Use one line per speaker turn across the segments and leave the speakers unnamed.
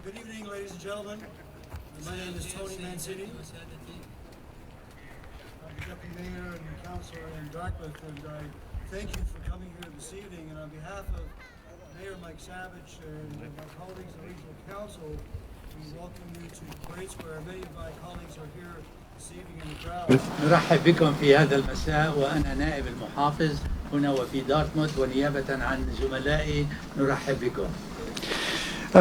Good evening, ladies and gentlemen. My name is Tony Mancini. I'm the Deputy Mayor and Councillor in Dartmouth, and I thank you for coming here this evening. And on behalf of Mayor Mike Savage and my colleagues in the Regional Council, we welcome you to Parade Square. Many of my colleagues are here this evening in the crowd.
نرحب بكم في هذا المساء وأنا نائب المحافظ هنا وفي دارتموث ونيابة عن زملائي نرحب بكم.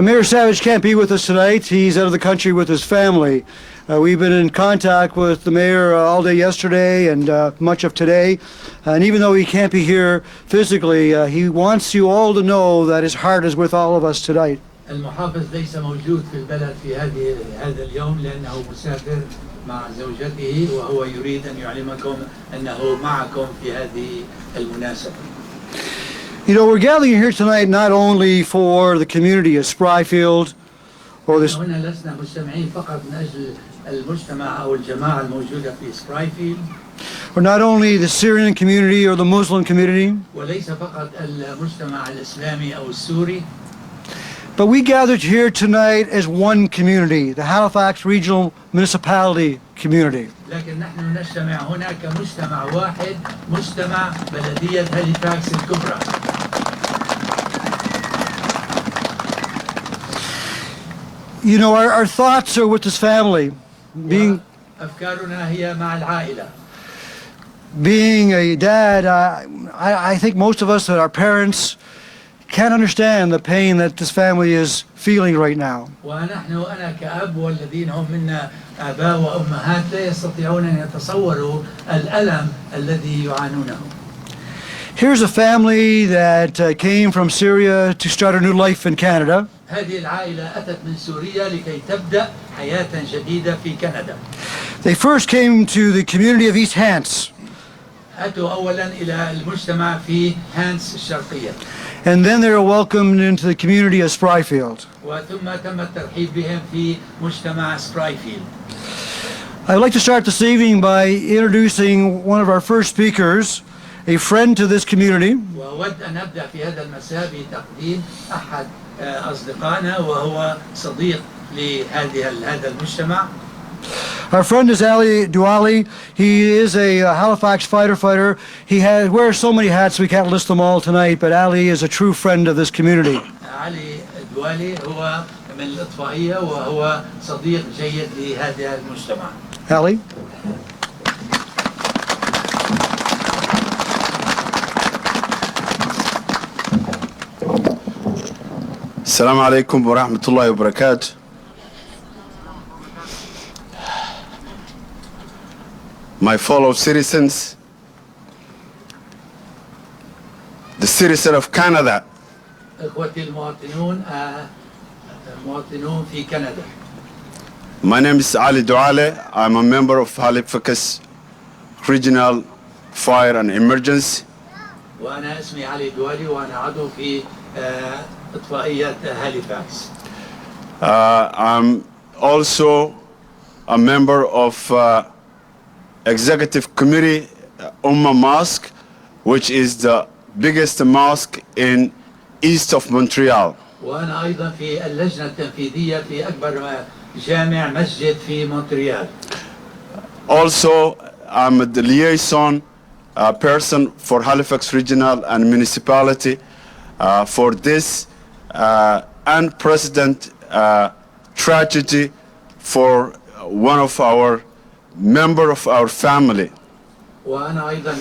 Mayor Savage can't be with us tonight. He's out of the country with his family. We've been in contact with the mayor all day yesterday and much of today. And even though he can't be here physically, he wants you all to know that his heart is with all of us tonight.
المحافظ ليس موجود في البلد في هذا اليوم لأنه مسافر مع زوجته وهو يريد أن يعلمكم أنه معكم في هذه المناسبة.
You know, we're gathering here tonight not only for the community of Spryfield or this.
هنا لسنا مجتمعين فقط من أجل المجتمع أو الجماعة الموجودة في سبرايفيلد.
Or not only the Syrian community or the Muslim community.
وليس فقط المجتمع الإسلامي أو السوري.
But we gathered here tonight as one community, the Halifax Regional Municipality community.
لكن نحن نجتمع هنا كمجتمع واحد، مجتمع بلدية هاليفاكس الكبرى.
You know, our thoughts are with his family.
أفكارنا هي مع العائلة.
Being a dad, I think most of us that are parents can't understand the pain that this family is feeling right now.
أنا كأب والذين هم منا آباء وأمهات لا يستطيعون أن يتصوروا الألم الذي يعانونه.
Here's a family that came from Syria to start a new life in Canada.
هذه العائلة أتت من سوريا لكي تبدأ حياة جديدة في كندا.
They first came to the community of East Hants.
أتوا أولا إلى المجتمع في هانس الشرقية.
And then they were welcomed into the community of Spryfield.
وثم تم الترحيب بهم في مجتمع سبرايفيلد.
I'd like to start this evening by introducing one of our first speakers, a friend to this community.
وأود أن أبدأ في هذا المساء بتقديم أحد أصدقائنا وهو صديق لهذا المجتمع.
Our friend is Ali Douali. He is a Halifax fighter. He wears so many hats we can't list them all tonight, but Ali is a true friend of this community.
علي دوالي هو من الإطفائية وهو صديق جيد لهذا المجتمع.
Ali.
السلام عليكم ورحمة الله وبركاته. My fellow citizens, the citizen of Canada.
إخوتي المواطنون في كندا.
My name is Ali Douale. I'm a member of Halifax Regional Fire and Emergency.
وأنا اسمي علي دوالي وأنا عضو في إطفائية هاليفاكس.
I'm also a member of Executive Committee Mosque, which is the biggest mosque in east of Montreal.
وأنا أيضا في اللجنة التنفيذية في أكبر جامع مسجد في مونتريال. Also, I'm the
liaison person for Halifax Regional and Municipality for this unprecedented tragedy for one of our member of our family.
وأنا أيضا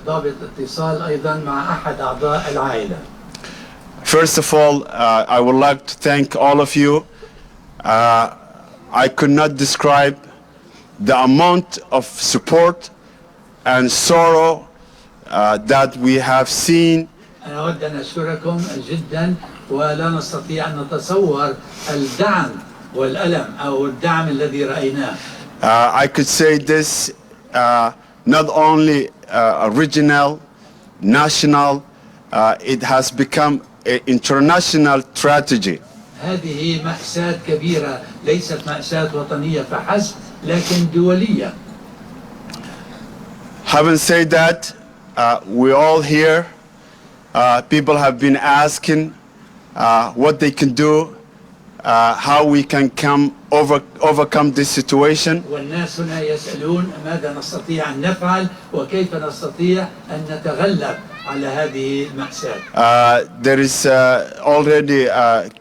ضابط اتصال أيضا مع أحد أعضاء العائلة.
First of all, I would like to thank all of you. I could not describe the amount of support and sorrow that we have seen.
أنا أود أن أشكركم جدا ولا نستطيع أن نتصور الدعم والألم أو الدعم الذي رأيناه.
I could say this not only regional, national, it has become an international tragedy.
هذه مأساة كبيرة ليست مأساة وطنية فحسب لكن دولية.
Having said that, we all here, people have been asking what they can do how we can overcome this situation.
والناس هنا يسألون ماذا نستطيع أن نفعل وكيف نستطيع أن نتغلب على هذه المأساة.
There is already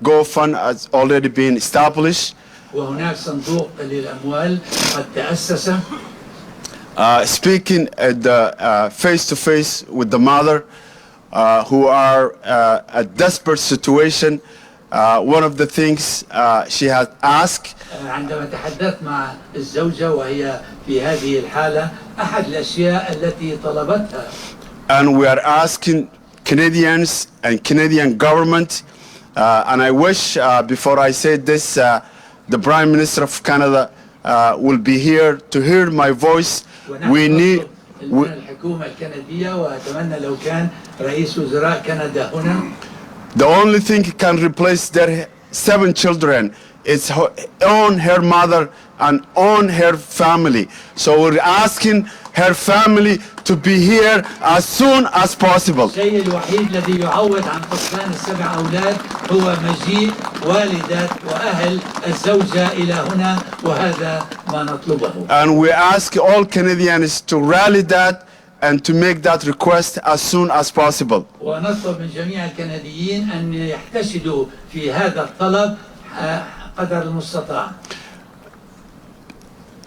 GoFund has already been established.
وهناك صندوق للأموال قد تأسس.
Speaking at the face-to-face with the mother who are a desperate situation, one of the things she had asked.
عندما تحدثت مع الزوجة وهي في هذه الحالة أحد الأشياء التي طلبتها.
And we are asking Canadians and Canadian government, and I wish before I say this, the Prime Minister of Canada will be here to hear my voice. We need.
الحكومة الكندية وأتمنى لو كان رئيس وزراء كندا هنا.
The only thing can replace their 7 children is on her mother and on her family. So we're asking her family to be here as soon as possible.
الشيء الوحيد الذي يعوض عن فقدان ال7 أولاد هو مجيء والدة وأهل الزوجة إلى هنا وهذا ما نطلبه.
And we ask all Canadians to rally that and to make that request as soon as possible.
ونطلب من جميع الكنديين أن يحتشدوا في هذا الطلب قدر المستطاع.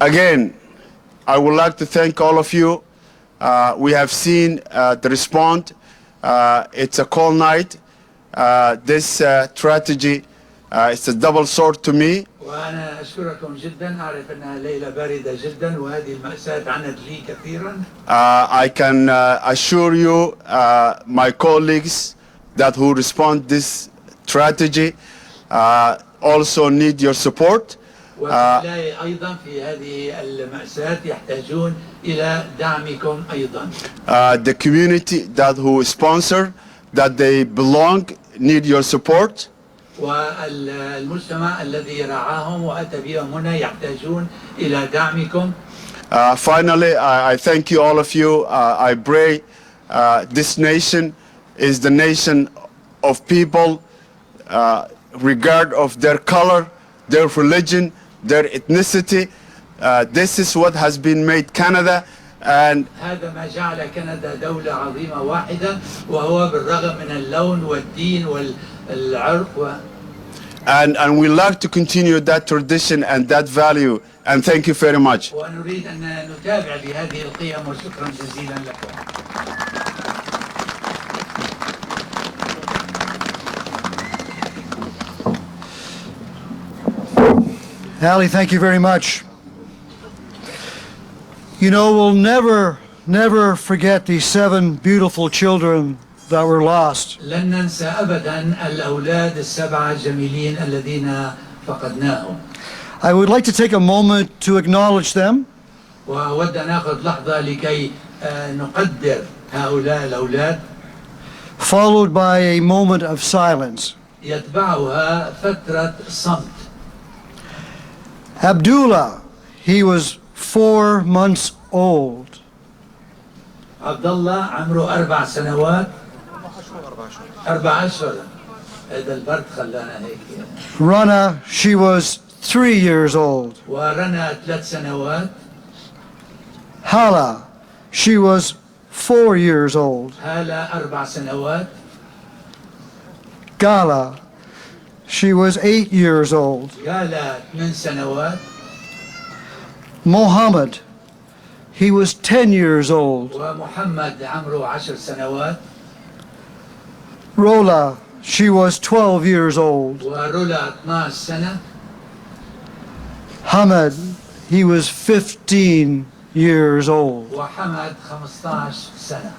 Again, I would like to thank all of you. We have seen the response. It's a cold night. This strategy it's a double sword to me.
وأنا أشكركم جدا. أعرف أنها ليلة باردة جدا وهذه المأساة عنت لي كثيرا.
I can assure you, my colleagues that who respond this strategy also need your support.
وهؤلاء أيضا في هذه المأساة يحتاجون إلى دعمكم أيضا.
The community that who sponsor, that they belong, need your support.
والمجتمع الذي رعاهم وأتى بهم هنا يحتاجون إلى دعمكم.
Finally, I thank you, all of you. I pray this nation is the nation of people, regard of their color, their religion, their ethnicity. This is what has been made Canada. And
هذا ما جعل كندا دولة عظيمة واحدة وهو بالرغم من اللون والدين والعرق.
And we like to continue that tradition and that value. And thank you very much.
ونريد أن نتابع بهذه القيم وشكرا جزيلا لكم.
Hallie, thank you very much. You know, we'll never forget these 7 beautiful children that were lost.
لن ننسى أبدا الأولاد ال7 جميلين الذين فقدناهم.
I would like to take a moment to acknowledge them.
وأود أن أخذ لحظة لكي نقدر هؤلاء الأولاد.
Followed by a moment of silence.
يتبعها فترة صمت.
Abdullah, he was 4 months old.
عبد الله عمره 4 سنوات. 4 أشهر. هذا البرد خلانا هيك.
Rana, she was 3 years old.
ورنا 3 سنوات.
Hala, she was 4 years old.
هالة 4 سنوات.
Gala, she was 8 years old.
قالة 8 سنوات.
Mohammed, he was 10 years old.
ومحمد عمره 10 سنوات.
Rola, she was 12 years old.
ورولا 12 سنة.
Hamad, he was 15 years old.
وحمد 15 سنة.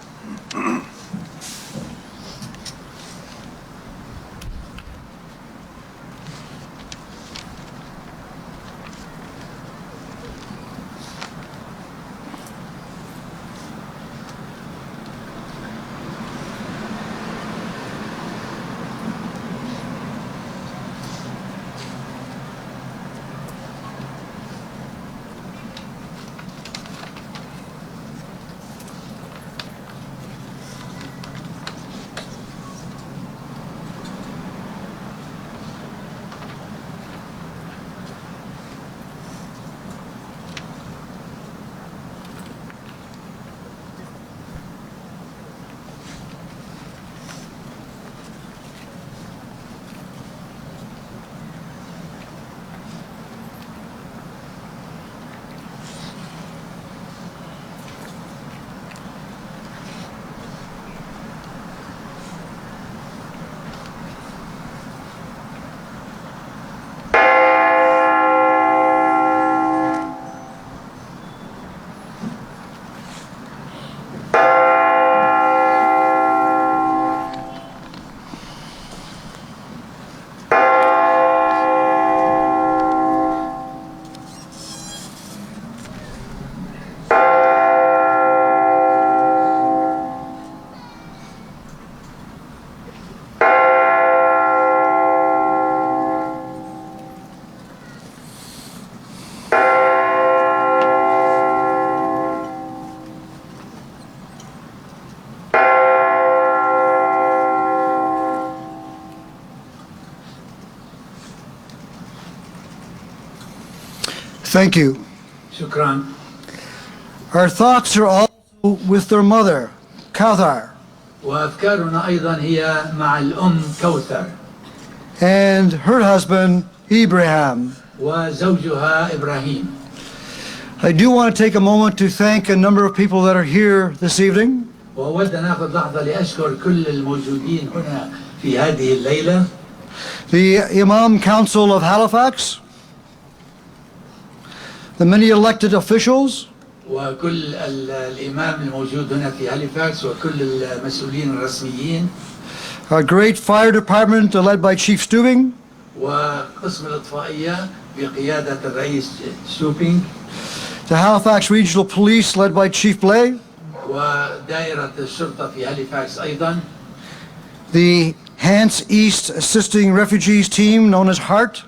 Thank you.
شكرا.
Our thoughts are also with their mother, Kauthar,
وأفكارنا أيضا هي مع الأم كوثر
and her husband, Ibrahim.
وزوجها إبراهيم.
I do want to take a moment to thank a number of people that are here this evening.
وأود أن أخذ لحظة لأشكر كل الموجودين هنا في هذه الليلة.
The Imam Council of Halifax, the many elected officials,
وكل الإمام الموجود هنا في هاليفاكس وكل المسؤولين الرسميين.
our great fire department led by Chief Stubing,
وقسم الإطفائية بقيادة الرئيس ستوبينج.
the Halifax Regional Police led by Chief Blay,
ودائرة الشرطة في هاليفاكس أيضا.
the Hants East Assisting Refugees Team known as HART,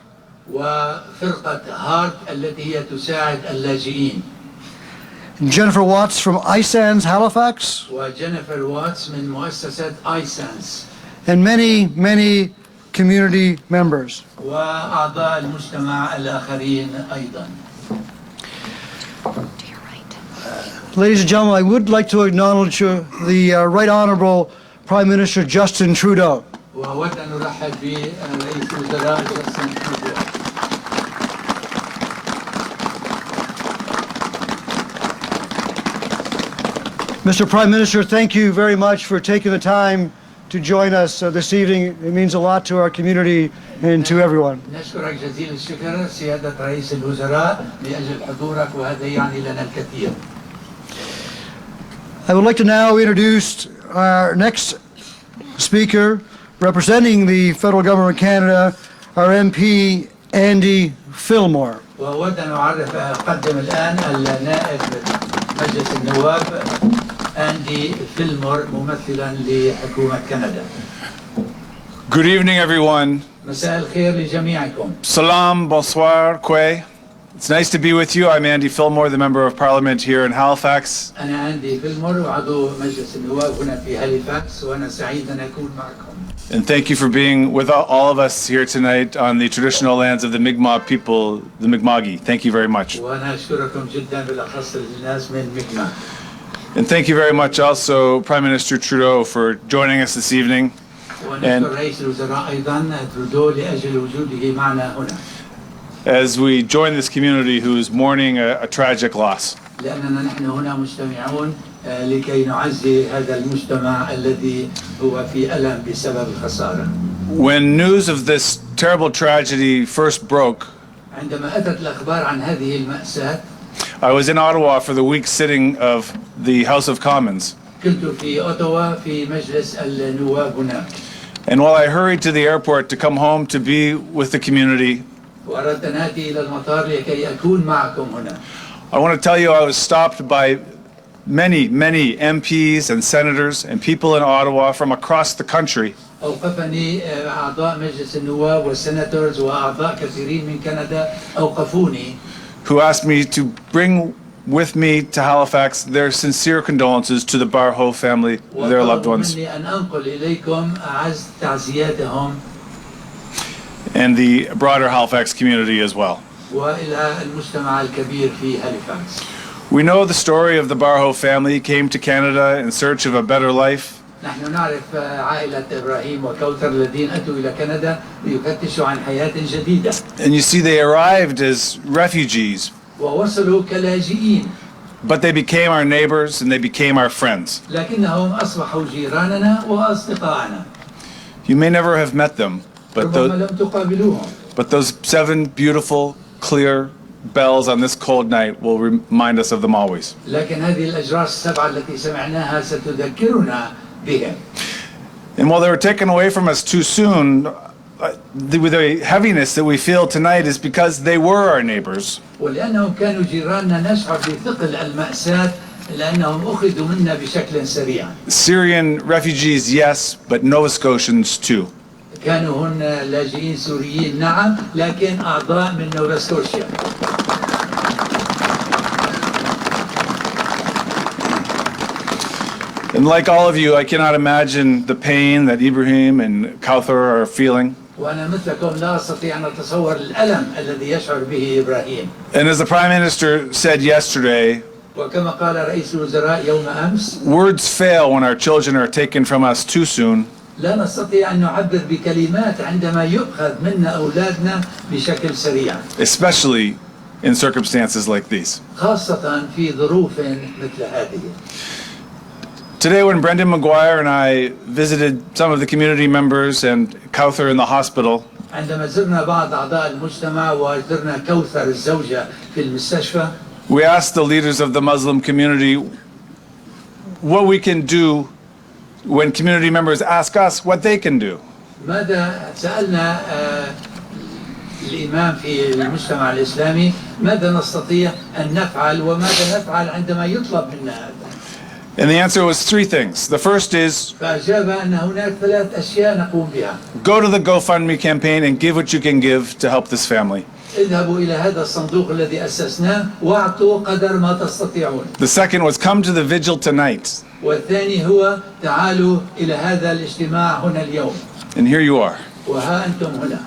وفرقة هارت التي هي تساعد اللاجئين.
Jennifer Watts from ISANS Halifax,
وجينيفر واتس من مؤسسة آيسانس.
and many community members.
وأعضاء المجتمع الآخرين أيضا.
Ladies and gentlemen, I would like to acknowledge the Right Honorable Prime Minister Justin Trudeau.
وأود أن أرحب برئيس الوزراء جاستن ترودو.
Mr. Prime Minister, thank you very much for taking the time to join us this evening. It means a lot to our community and to everyone.
نشكرك جزيل الشكر سيادة رئيس الوزراء لأجل حضورك وهذا يعني لنا الكثير.
I would like to now introduce our next speaker representing the federal government of Canada, our MP, Andy Fillmore.
وأود أن أقدم الآن النائب مجلس النواب أندي فيلمور ممثلا لحكومة كندا.
Good evening, everyone.
مساء الخير لجميعكم.
Salam, bonsoir, kwe. It's nice to be with you. I'm Andy Fillmore, the Member of Parliament here in Halifax.
أنا أندي فيلمور وعضو مجلس النواب هنا في هاليفاكس وأنا سعيد أن أكون معكم.
And thank you for being with all of us here tonight on the traditional lands of the Mi'kmaq people, the Mi'kmaqi. Thank you very much.
وأنا أشكركم جدا بالأخص الناس من ميكما.
And thank you very much also, Prime Minister Trudeau, for joining us this evening.
ونشكر رئيس الوزراء أيضا ترودو لأجل وجوده معنا هنا.
As we join this community who is mourning a tragic loss.
لأننا نحن هنا مجتمعون لكي نعزي هذا المجتمع الذي هو في ألم بسبب الخسارة.
When news of this terrible tragedy first broke,
عندما أتت الأخبار عن هذه المأساة
I was in Ottawa for the week sitting of the House of Commons.
كنت في أوتاوا في مجلس النواب هناك.
And while I hurried to the airport to come home to be with the community,
وأردت أن آتي إلى المطار لكي أكون معكم هنا.
I want to tell you I was stopped by many MPs and senators and people in Ottawa from across the country
أوقفني أعضاء مجلس النواب والسيناتورز وأعضاء كثيرين من كندا أوقفوني.
who asked me to bring with me to Halifax their sincere condolences to the Barho family, their loved ones,
مني أن أنقل إليكم أعز تعزياتهم
and the broader Halifax community as well.
وإلى المجتمع الكبير في هاليفاكس.
We know the story of the Barho family came to Canada in search of a better life.
نحن نعرف عائلة إبراهيم وكوثر الذين أتوا إلى كندا ليفتشوا عن حياة جديدة.
And you see, they arrived as refugees,
ووصلوا كلاجئين.
but they became our neighbors and they became our friends.
لكنهم أصبحوا جيراننا وأصدقائنا.
You may never have met them, but
ربما لم تقابلوهم.
those 7 beautiful, clear bells on this cold night will remind us of them always.
لكن هذه الأجراس السبعة التي سمعناها ستذكرنا بهم.
And while they were taken away from us too soon, the heaviness that we feel tonight is because they were our neighbors.
ولأنهم كانوا جيراننا نشعر بثقل المأساة لأنهم أخذوا منا بشكل سريع.
Syrian refugees, yes, but Nova Scotians too.
كانوا هن لاجئين سوريين نعم لكن أعضاء من نوفا سكوشيا.
And like all of you, I cannot imagine the pain that Ibrahim and Kauthar are feeling.
وأنا مثلكم لا أستطيع أن أتصور الألم الذي يشعر به إبراهيم.
And as the Prime Minister said yesterday,
وكما قال رئيس الوزراء يوم أمس،
words fail when our children are taken from us too soon.
لا نستطيع أن نعبر بكلمات عندما يؤخذ منا أولادنا بشكل سريع،
Especially in circumstances like these.
خاصة في ظروف مثل هذه.
Today when Brendan McGuire and I visited some of the community members and Kauthar in the hospital,
عندما زرنا بعض أعضاء المجتمع وزرنا كوثر الزوجة في المستشفى،
we asked the leaders of the Muslim community what we can do when community members ask us what they can do.
ماذا سألنا الإمام في المجتمع الإسلامي ماذا نستطيع أن نفعل وماذا نفعل عندما يطلب منا هذا؟
And the answer was three things. The first is
فأجاب أن هناك 3 أشياء نقوم بها.
go to the GoFundMe campaign and give what you can give to help this family.
اذهبوا إلى هذا الصندوق الذي أسسناه واعطوا قدر ما تستطيعون.
The second was come to the vigil tonight.
والثاني هو تعالوا إلى هذا الاجتماع هنا اليوم.
And here you are.
وها أنتم هنا.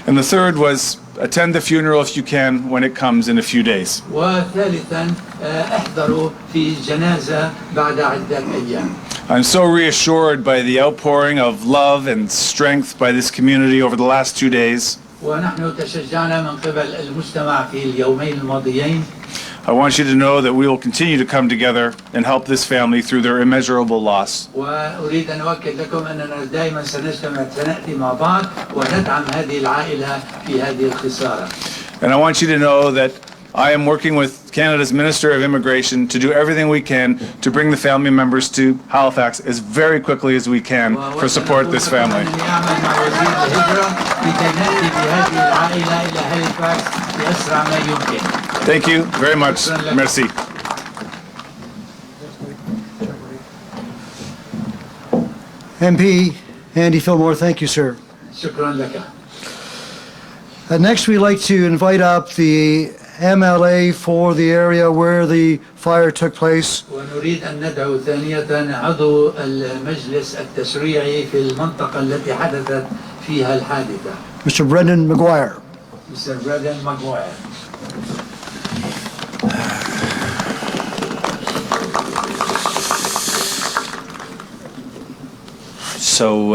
And the third was attend the funeral if you can when it comes in a few days.
وثالثا احضروا في جنازة بعد عدة أيام.
I'm so reassured by the outpouring of love and strength by this community over the last 2 days.
ونحن تشجعنا من قبل المجتمع في اليومين الماضيين.
I want you to know that we will continue to come together and help this family through their immeasurable loss.
وأريد أن أؤكد لكم أننا دائما سنأتي مع بعض وندعم هذه العائلة في هذه الخسارة.
And I want you to know that I am working with Canada's Minister of Immigration to do everything we can to bring the family members to Halifax as very quickly as we can for support this family. Thank you very much. Merci.
MP Andy Fillmore, thank you, sir.
شكرا لك.
Next, we'd like to invite up the MLA for the area where the fire took place.
ونريد أن ندعو ثانية عضو المجلس التشريعي في المنطقة التي حدثت فيها الحادثة.
Mr. Brendan McGuire.
Mr. Brendan McGuire.
So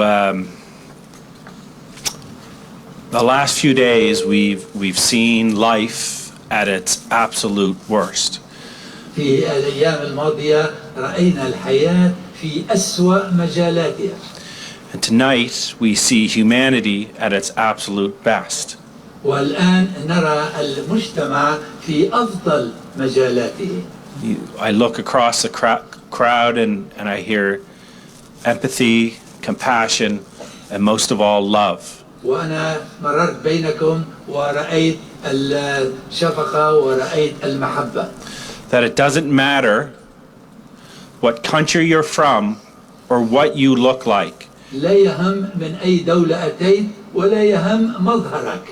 the last few days we've seen life at its absolute worst.
في الأيام الماضية رأينا الحياة في أسوأ مجالاتها.
And tonight we see humanity at its absolute best.
والآن نرى المجتمع في أفضل مجالاته.
I look across the crowd and I hear empathy, compassion, and most of all love.
وأنا مررت بينكم ورأيت الشفقة ورأيت المحبة.
That it doesn't matter what country you're from or what you look like.
لا يهم من أي دولة أتيت ولا يهم مظهرك.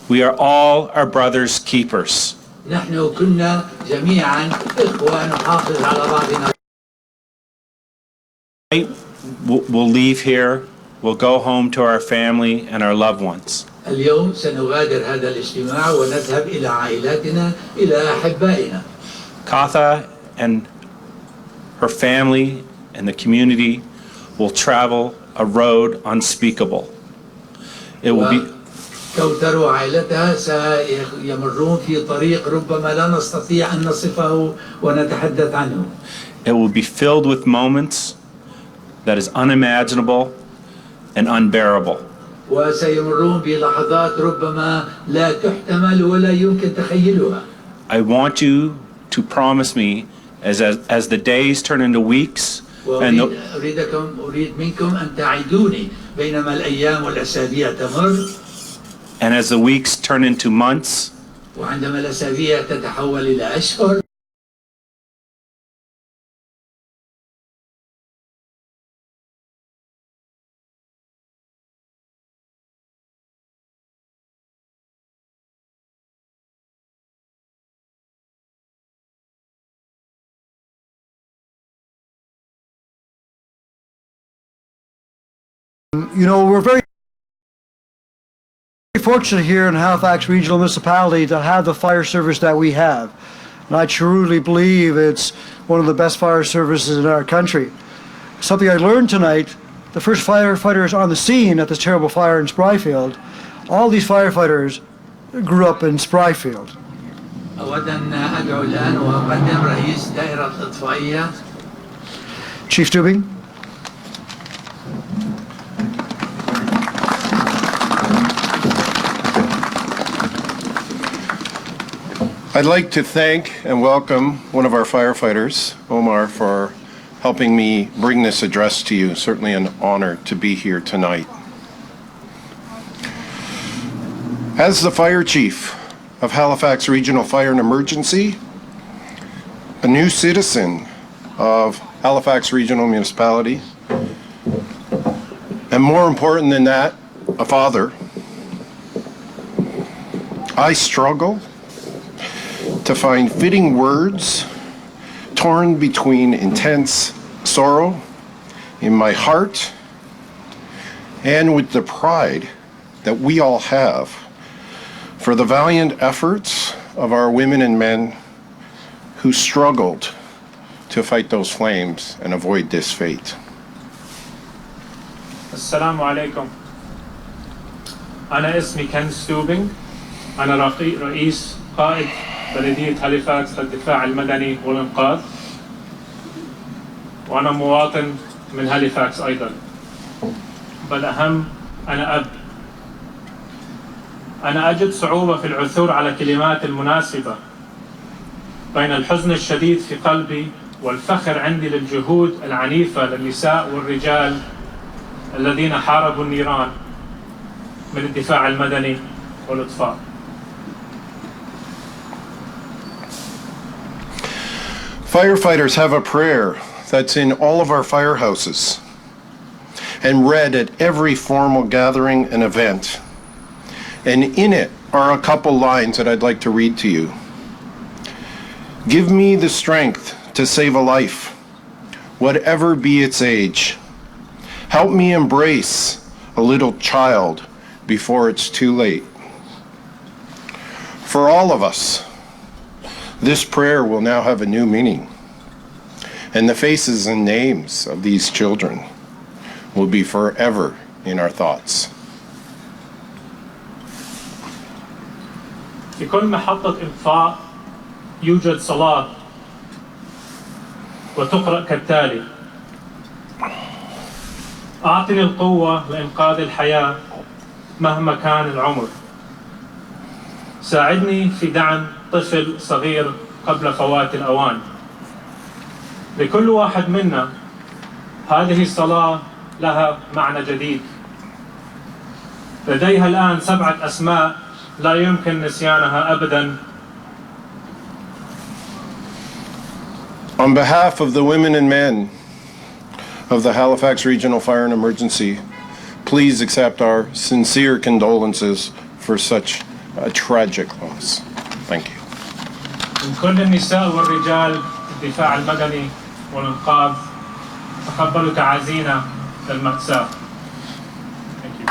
We are all our brother's keepers.
نحن كنا جميعا إخوة نحافظ على بعضنا.
We'll leave here, we'll go home to our family and our loved ones.
اليوم سنغادر هذا الاجتماع ونذهب إلى عائلاتنا إلى أحبائنا.
Katha and her family and the community will travel a road unspeakable. It will be
كوثر وعائلتها سيمرون في طريق ربما لا نستطيع أن نصفه ونتحدث عنه.
It will be filled with moments that is unimaginable and unbearable.
وسيمرون بلحظات ربما لا تحتمل ولا يمكن تخيلها.
I want you to promise me as the days turn into weeks and
أريد منكم أن تعيدوني بينما الأيام والأسابيع تمر.
And as the weeks turn into months,
وعندما الأسابيع تتحول إلى أشهر.
You know, we're very fortunate here in Halifax Regional Municipality to have the fire service that we have. And I truly believe it's one of the best fire services in our country. Something I learned tonight, the first firefighters on the scene at this terrible fire in Spryfield, all these firefighters grew up in Spryfield.
أود أن أدعو الآن وأقدم رئيس دائرة الإطفائية.
Chief Dubing.
I'd like to thank and welcome one of our firefighters, Omar, for helping me bring this address to you. Certainly an honor to be here tonight. As the fire chief of Halifax Regional Fire and Emergency, a new citizen of Halifax Regional Municipality, and more important than that, a father, I struggle to find fitting words torn between intense sorrow in my heart and with the pride that we all have for the valiant efforts of our women and men who struggled to fight those flames and avoid this fate.
السلام عليكم. أنا اسمي كن ستوبينج. أنا رئيس قائد بلدية هاليفاكس للدفاع المدني والإنقاذ. وأنا مواطن من هاليفاكس أيضا. بل أهم أنا أب. أنا أجد صعوبة في العثور على كلمات المناسبة بين الحزن الشديد في قلبي والفخر عندي للجهود العنيفة للنساء والرجال الذين حاربوا النيران من الدفاع المدني والإطفاء.
Firefighters have a prayer that's in all of our firehouses and read at every formal gathering and event. And in it are a couple lines that I'd like to read to you. Give me the strength to save a life, whatever be its age. Help me embrace a little child before it's too late. For all of us, this prayer will now have a new meaning, and the faces and names of these children will be forever in our thoughts.
في كل محطة إطفاء يوجد صلاة وتقرأ كالتالي: أعطني القوة لإنقاذ الحياة مهما كان العمر. ساعدني في دعم طفل صغير قبل فوات الأوان. لكل واحد منا هذه الصلاة لها معنى جديد. لديها الآن 7 أسماء لا يمكن نسيانها أبداً.
On behalf of the women and men of the Halifax Regional Fire and Emergency, please accept our sincere condolences for such a tragic loss. Thank you.
من كل النساء والرجال الدفاع المدني والإنقاذ تقبلوا تعازينا للمأساة. Thank you.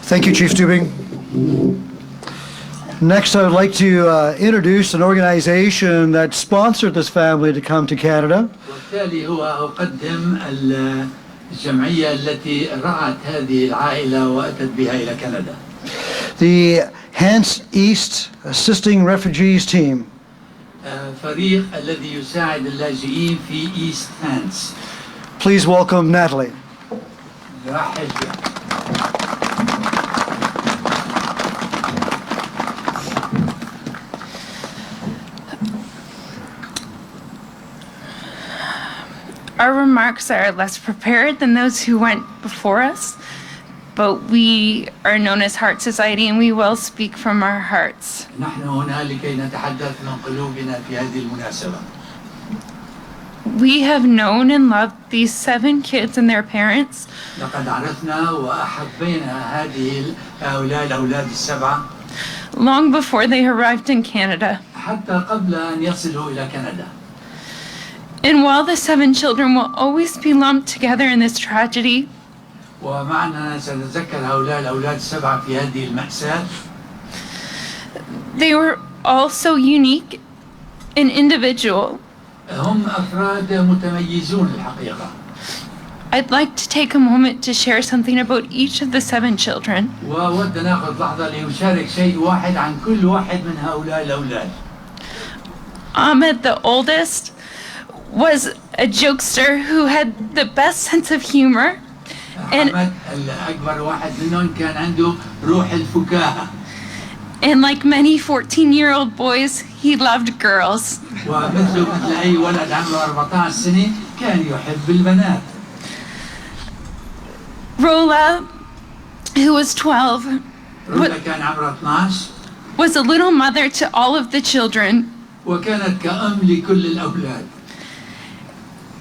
Thank you, Chief Dubing. Next, I would like to introduce an organization that sponsored this family to come to Canada.
وبالتالي هو أقدم الجمعية التي رعت هذه العائلة وأتت بها إلى كندا.
The Hants East Assisting Refugees Team.
فريق الذي يساعد اللاجئين في إيست هانس.
Please welcome Natalie.
رحب بها.
Our remarks are less prepared than those who went before us, but we are known as Heart Society and we will speak from our hearts.
نحن هنا لكي نتحدث من قلوبنا في هذه المناسبة.
We have known and loved these 7 kids and their parents
لقد عرفنا وأحبينا هؤلاء الأولاد ال7
long before they arrived in Canada.
حتى قبل أن يصلوا إلى كندا.
And while the 7 children will always be lumped together in this tragedy,
ومعنا سنتذكر هؤلاء الأولاد السبعة في هذه المأساة.
they were all so unique and individual.
هم أفراد متميزون الحقيقة.
I'd like to take a moment to share something about each of the 7 children.
وأود أن أخذ لحظة لأشارك شيء واحد عن كل واحد من هؤلاء الأولاد.
Ahmed, the oldest, was a jokester who had the best sense of humor.
أحمد الأكبر واحد منهم كان عنده روح الفكاهة.
And like many 14-year-old boys, he loved girls.
ومثله مثل أي ولد عمره 14 سنة كان يحب البنات.
Rola, who was 12,
رولا كان عمرها 12
was a little mother to all of the children.
وكانت كأم لكل الأولاد.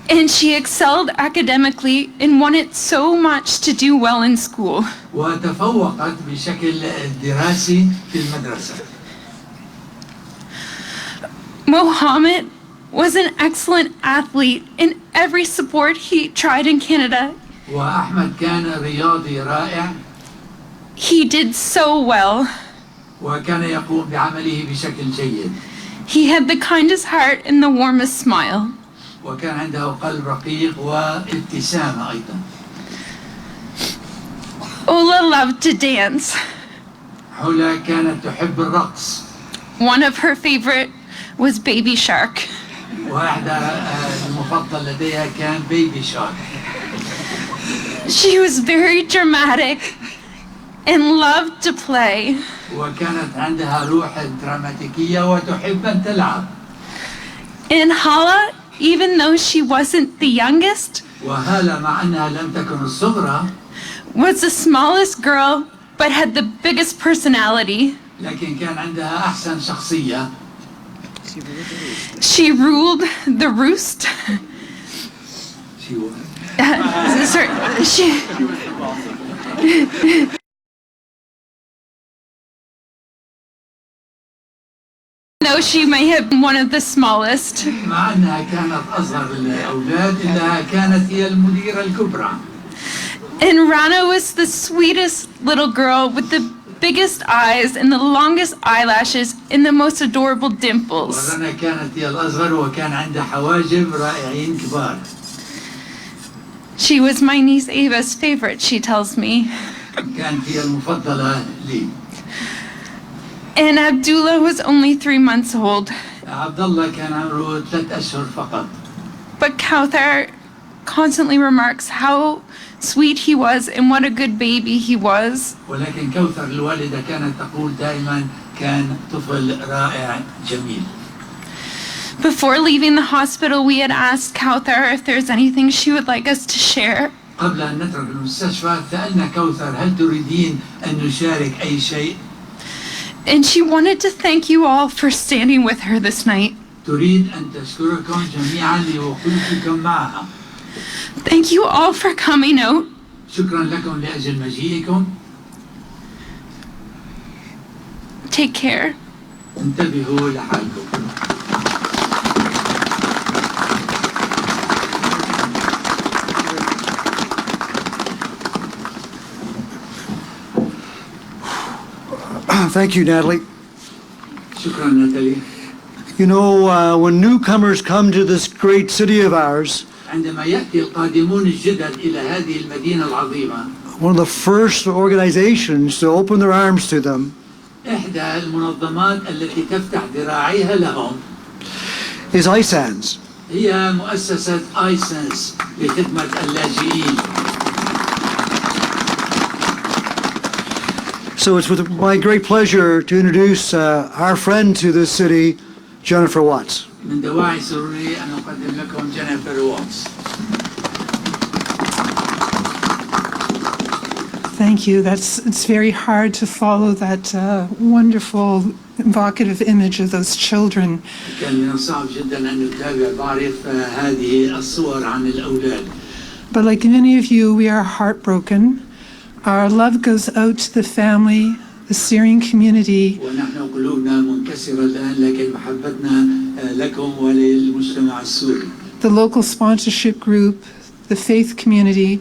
And she excelled academically and wanted so much to do well in school.
وتفوقت بشكل دراسي في المدرسة.
Mohammed was an excellent athlete in every sport he tried in Canada.
وأحمد كان رياضي رائع.
He did so well.
وكان يقوم بعمله بشكل جيد.
He had the kindest heart and the warmest smile.
وكان عنده قلب رقيق وابتسامة أيضا.
Ola loved to dance.
حلا كانت تحب الرقص.
One of her favorite was Baby Shark.
واحدة المفضل لديها كان بيبي شارك.
She was very dramatic and loved to play.
وكانت عندها روح دراماتيكية وتحب أن تلعب.
And Hala, even though she wasn't the youngest,
وهالة مع أنها لم تكن الصغرى
was the smallest girl but had the biggest personality.
لكن كان عندها أحسن شخصية.
She ruled the roost.
She was.
Though she may have been one of the smallest.
مع أنها كانت أصغر الأولاد إلا كانت هي المديرة الكبرى.
And Rana was the sweetest little girl with the biggest eyes and the longest eyelashes and the most adorable dimples.
ورنا كانت هي الأصغر وكان عندها حواجب رائعين كبار.
She was my niece Ava's favorite, she tells me.
كانت هي المفضلة لي.
And Abdullah was only 3 months old.
عبد الله كان عمره 3 أشهر فقط.
But Kauthar constantly remarks how sweet he was and what a good baby he was.
ولكن كوثر الوالدة كانت تقول دائما كان طفل رائع جميل.
Before leaving the hospital, we had asked Kauthar if there's anything she would like us to share.
قبل أن نترك المستشفى سألنا كوثر هل تريدين أن نشارك أي شيء؟
And she wanted to thank you all for standing with her this night.
تريد أن تشكركم جميعا لوقوفكم معها.
Thank you all for coming out.
شكرا لكم لأجل مجيئكم.
Take care.
انتبهوا لحالكم.
Thank you, Natalie.
شكرا ناتالي.
You know, when newcomers come to this great city of ours,
عندما يأتي القادمون الجدد إلى هذه المدينة العظيمة
one of the first organizations to open their arms to them
إحدى المنظمات التي تفتح ذراعيها لهم
is ISANS.
هي مؤسسة آيسنس لخدمة اللاجئين.
So it's with my great pleasure to introduce our friend to this city, Jennifer Watts.
من دواعي سروري أن أقدم لكم جينيفر واتس.
Thank you. It's very hard to follow that wonderful, evocative image of those children.
كان من الصعب جدا أن نتابع بعرف هذه الصور عن الأولاد.
But like many of you, we are heartbroken. Our love goes out to the family, the Syrian community,
ونحن قلوبنا منكسرة الآن، لكن محبتنا لكم وللمجتمع السوري.
the local sponsorship group, the faith community,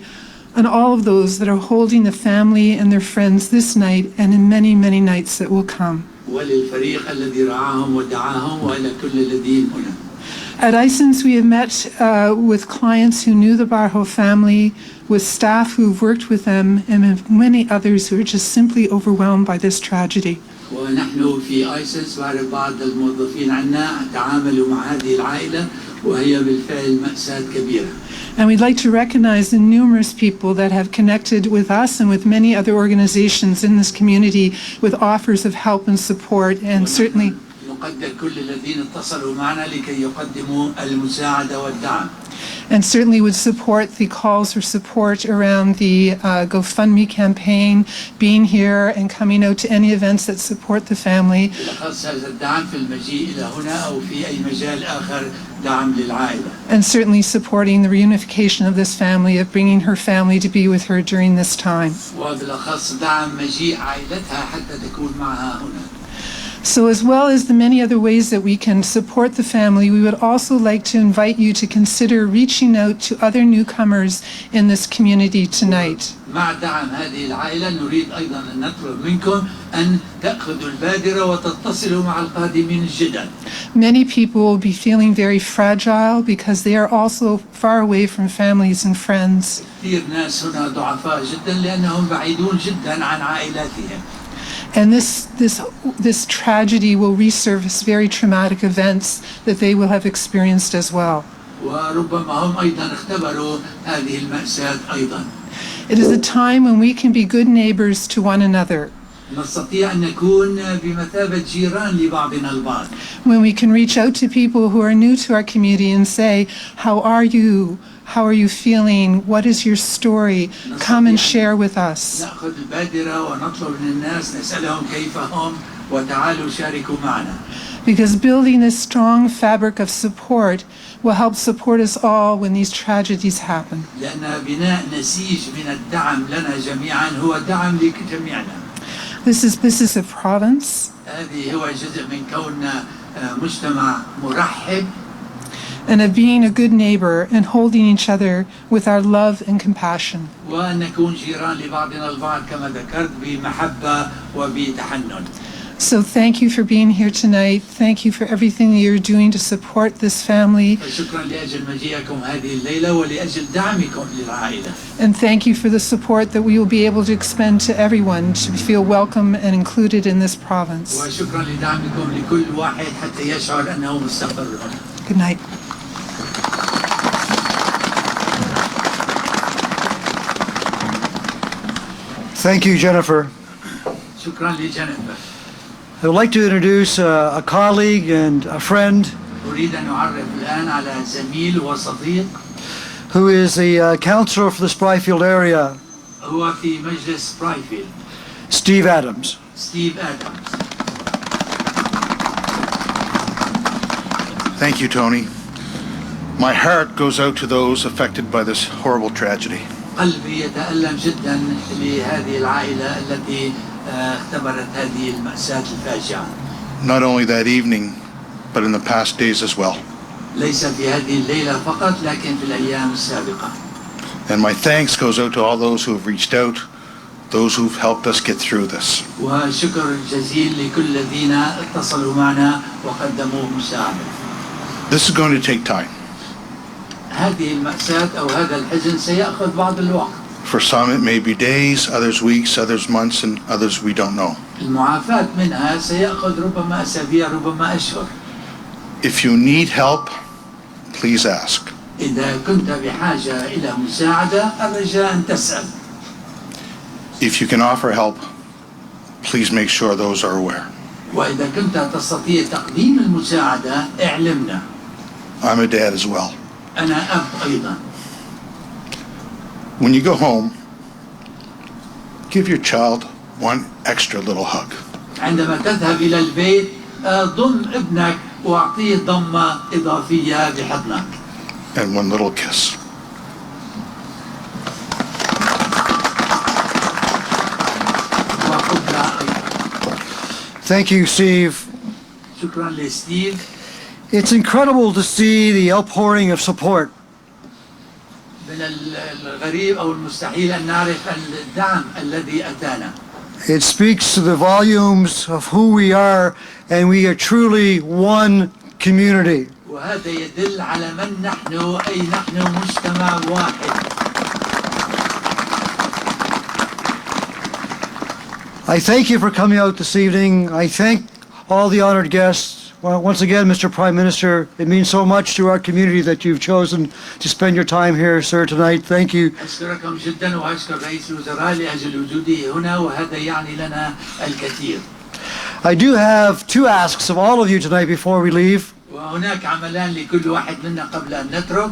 and all of those that are holding the family and their friends this night and in many, many nights that will come.
وللفريق الذي رعاهم ودعاهم وإلى كل الذين هنا.
At Isons, we have met with clients who knew the Barho family, with staff who've worked with them, and with many others who are just simply overwhelmed by this tragedy.
ونحن في ايسس بعرف بعض الموظفين عنا تعاملوا مع هذه العائلة وهي بالفعل مأساة كبيرة.
And we'd like to recognize the numerous people that have connected with us and with many other organizations in this community with offers of help and support, and certainly
نقدر كل الذين اتصلوا معنا لكي يقدموا المساعدة والدعم.
And certainly would support the calls for support around the GoFundMe campaign, being here and coming out to any events that support the family.
بالأخص هذا الدعم في المجيء إلى هنا أو في أي مجال آخر دعم للعائلة.
And certainly supporting the reunification of this family, of bringing her family to be with her during this time.
وبالأخص دعم مجيء عائلتها حتى تكون معها هنا.
So as well as the many other ways that we can support the family, we would also like to invite you to consider reaching out to other newcomers in this community tonight.
مع دعم هذه العائلة نريد أيضا أن نطلب منكم أن تأخذوا البادرة وتتصلوا مع القادمين الجدد.
Many people will be feeling very fragile because they are also far away from families and friends.
كثير ناس هنا ضعفاء جدا لأنهم بعيدون جدا عن عائلاتهم.
And this tragedy will resurface very traumatic events that they will have experienced as well.
وربما هم أيضا اختبروا هذه المأساة أيضا.
It is a time when we can be good neighbors to one another.
نستطيع أن نكون بمثابة جيران لبعضنا البعض.
When we can reach out to people who are new to our community and say, how are you? How are you feeling? What is your story? Come and share with us.
نأخذ البادرة ونطلب من الناس نسألهم كيف هم وتعالوا شاركوا معنا.
Because building this strong fabric of support will help support us all when these tragedies happen.
لأن بناء نسيج من الدعم لنا جميعا هو دعم لجميعنا.
This is a province.
هذه هو جزء من كوننا مجتمع مرحب.
And of being a good neighbor and holding each other with our love and compassion.
وأن نكون جيران لبعضنا البعض كما ذكرت بمحبة وبتحنن.
So thank you for being here tonight. Thank you for everything that you're doing to support this family.
شكرا لأجل مجيئكم هذه الليلة ولأجل دعمكم للعائلة.
And thank you for the support that we will be able to expend to everyone to feel welcome and included in this province.
وشكرا لدعمكم لكل واحد حتى يشعر أنه مستقر هنا.
Good night.
Thank you, Jennifer.
شكرا لجينيفر.
I would like to introduce a colleague and a friend
أريد أن أعرف الآن على زميل وصديق
who is the counselor for the Spryfield area,
هو في مجلس برايفيلد.
Steve Adams.
ستيف آدمز.
Thank you, Tony. My heart goes out to those affected by this horrible tragedy.
قلبي يتألم جدا لهذه العائلة التي اختبرت هذه المأساة الفاجعة.
Not only that evening, but in the past days as well.
ليس في هذه الليلة فقط لكن في الأيام السابقة.
And my thanks goes out to all those who have reached out, those who've helped us get through this.
وشكر جزيل لكل الذين اتصلوا معنا وقدموا مساعدة.
This is going to take time.
هذه المأساة أو هذا الحزن سيأخذ بعض الوقت.
For some it may be days, others weeks, others months, and others we don't know.
المعافاة منها سيأخذ ربما أسابيع ربما أشهر.
If you need help, please ask.
إذا كنت بحاجة إلى مساعدة الرجاء أن تسأل.
If you can offer help, please make sure those are aware.
وإذا كنت تستطيع تقديم المساعدة اعلمنا.
I'm a dad as well.
أنا أب أيضا.
When you go home, give your child one extra little hug.
عندما تذهب إلى البيت ضم ابنك وأعطيه ضمة إضافية بحضنك.
And one little kiss.
وقبلة أيضا.
Thank you, Steve.
شكرا لستيف.
It's incredible to see the outpouring of support.
من الغريب أو المستحيل أن نعرف الدعم الذي أتانا.
It speaks to the volumes of who we are, and we are truly one community.
وهذا يدل على من نحن، أي نحن مجتمع واحد.
I thank you for coming out this evening. I thank all the honored guests. Well, once again, Mr. Prime Minister, it means so much to our community that you've chosen to spend your time here, sir, tonight. Thank you.
أشكركم جدا وأشكر رئيس الوزراء لأجل وجوده هنا، وهذا يعني لنا الكثير.
I do have two asks of all of you tonight before we leave.
وهناك عملان لكل واحد منا قبل أن نترك.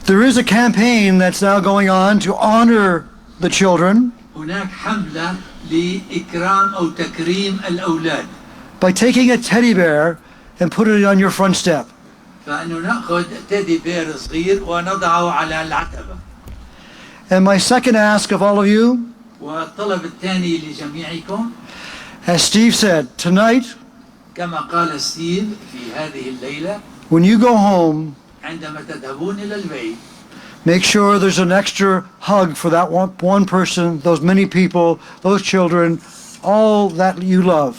There is a campaign that's now going on to honor the children
هناك حملة لإكرام أو تكريم الأولاد.
by taking a teddy bear and putting it on your front step.
فإنه نأخذ تيدي بير صغير ونضعه على العتبة.
And my second ask of all of you,
والطلب الثاني لجميعكم،
as Steve said, tonight,
كما قال ستيف في هذه الليلة،
when you go home,
عندما تذهبون إلى البيت،
make sure there's an extra hug for that one person, those many people, those children, all that you love.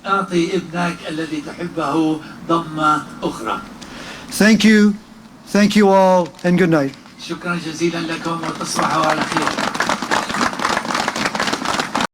أعطي ابنك الذي تحبه ضمة أخرى.
Thank you all, and good night.
شكرا جزيلا لكم وتصبحوا على خير.